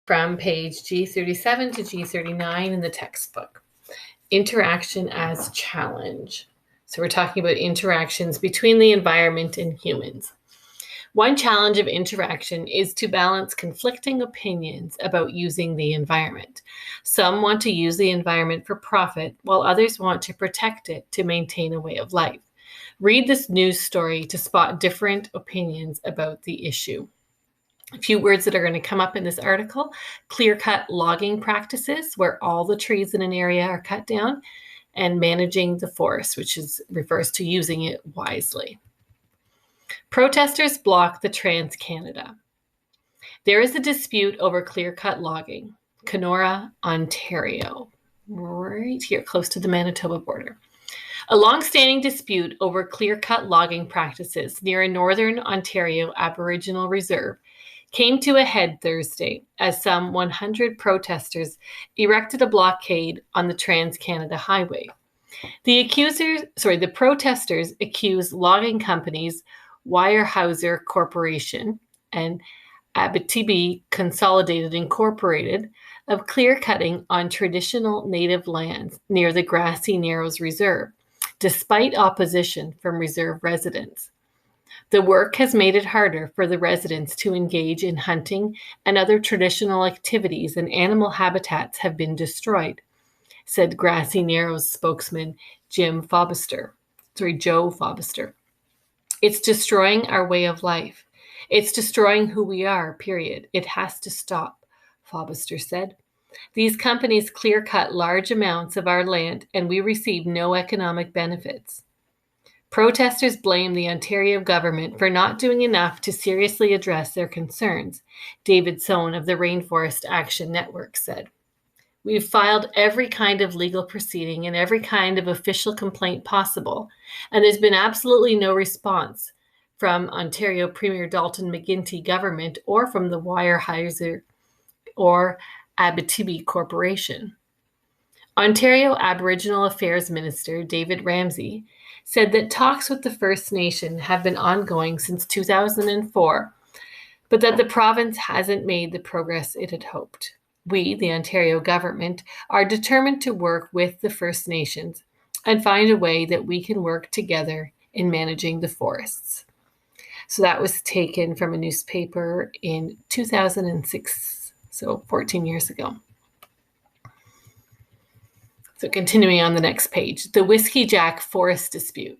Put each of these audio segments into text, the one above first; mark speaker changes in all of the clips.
Speaker 1: from page G37 to G39 in the textbook. Interaction as challenge. So we're talking about interactions between the environment and humans. One challenge of interaction is to balance conflicting opinions about using the environment. Some want to use the environment for profit, while others want to protect it to maintain a way of life. Read this news story to spot different opinions about the issue. A few words that are going to come up in this article: clear-cut logging practices, where all the trees in an area are cut down, and managing the forest, which refers to using it wisely. Protesters block the Trans-Canada. There is a dispute over clear-cut logging. Kenora, Ontario, right here, close to the Manitoba border. A long-standing dispute over clear-cut logging practices near a northern Ontario Aboriginal reserve came to a head Thursday as some 100 protesters erected a blockade on the Trans-Canada Highway. The protesters accused logging companies Weyerhaeuser Corporation and Abitibi Consolidated Incorporated of clear-cutting on traditional native lands near the Grassy Narrows Reserve, despite opposition from reserve residents. The work has made it harder for the residents to engage in hunting and other traditional activities, and animal habitats have been destroyed, said Grassy Narrows spokesman Joe Fobister. It's destroying our way of life. It's destroying who we are, period. It has to stop, Fobister said. These companies clear-cut large amounts of our land, and we receive no economic benefits. Protesters blame the Ontario government for not doing enough to seriously address their concerns, David Sohn of the Rainforest Action Network said. We've filed every kind of legal proceeding and every kind of official complaint possible, and there's been absolutely no response from Ontario Premier Dalton McGuinty government or from the Weyerhaeuser or Abitibi Corporation. Ontario Aboriginal Affairs Minister David Ramsay said that talks with the First Nation have been ongoing since 2004, but that the province hasn't made the progress it had hoped. We, the Ontario government, are determined to work with the First Nations and find a way that we can work together in managing the forests. So that was taken from a newspaper in 2006, so 14 years ago. So continuing on the next page, the Whiskey Jack forest dispute.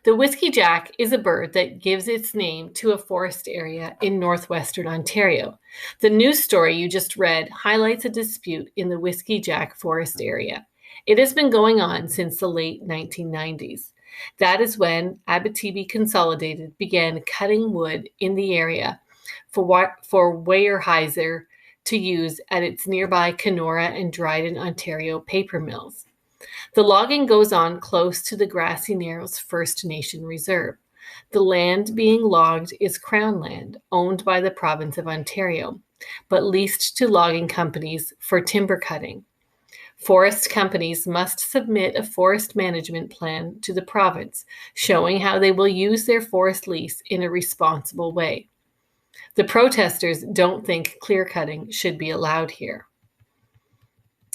Speaker 1: The Whiskey Jack is a bird that gives its name to a forest area in northwestern Ontario. The news story you just read highlights a dispute in the Whiskey Jack forest area. It has been going on since the late 1990s. That is when Abitibi Consolidated began cutting wood in the area for Weyerhaeuser to use at its nearby Kenora and Dryden, Ontario paper mills. The logging goes on close to the Grassy Narrows First Nation Reserve. The land being logged is Crown land, owned by the province of Ontario, but leased to logging companies for timber cutting. Forest companies must submit a forest management plan to the province, showing how they will use their forest lease in a responsible way. The protesters don't think clear-cutting should be allowed here.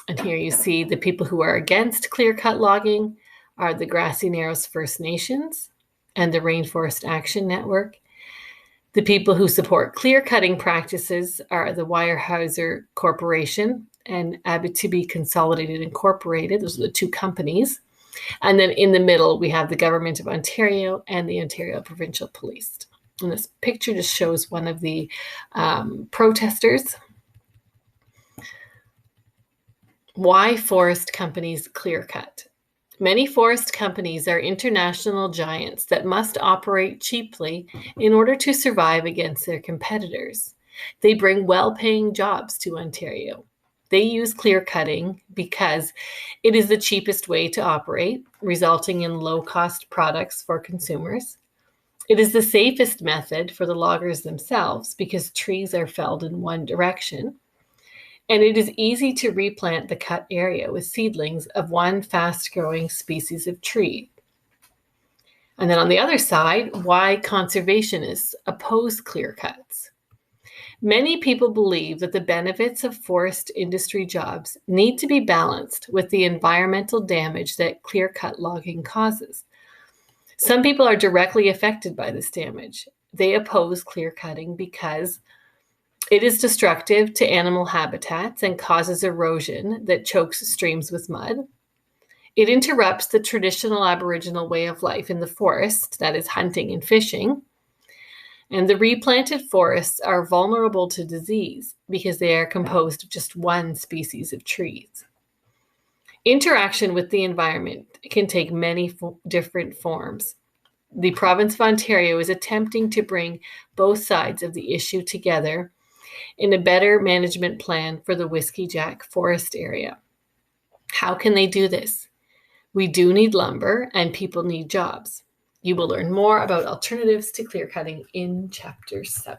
Speaker 1: And here you see the people who are against clear-cut logging are the Grassy Narrows First Nations and the Rainforest Action Network. The people who support clear-cutting practices are the Weyerhaeuser Corporation and Abitibi Consolidated Incorporated. Those are the two companies. And then in the middle, we have the Government of Ontario and the Ontario Provincial Police. And this picture just shows one of the protesters. Why forest companies clear cut? Many forest companies are international giants that must operate cheaply in order to survive against their competitors. They bring well-paying jobs to Ontario. They use clear cutting because it is the cheapest way to operate, resulting in low-cost products for consumers. It is the safest method for the loggers themselves because trees are felled in one direction. And it is easy to replant the cut area with seedlings of one fast-growing species of tree. And then on the other side, why conservationists oppose clear cuts. Many people believe that the benefits of forest industry jobs need to be balanced with the environmental damage that clear-cut logging causes. Some people are directly affected by this damage. They oppose clear-cutting because it is destructive to animal habitats and causes erosion that chokes streams with mud. It interrupts the traditional Aboriginal way of life in the forest, that is, hunting and fishing. And the replanted forests are vulnerable to disease because they are composed of just one species of trees. Interaction with the environment can take many different forms. The province of Ontario is attempting to bring both sides of the issue together in a better management plan for the Whiskey Jack forest area. How can they do this? We do need lumber and people need jobs. You will learn more about alternatives to clear cutting in Chapter 7.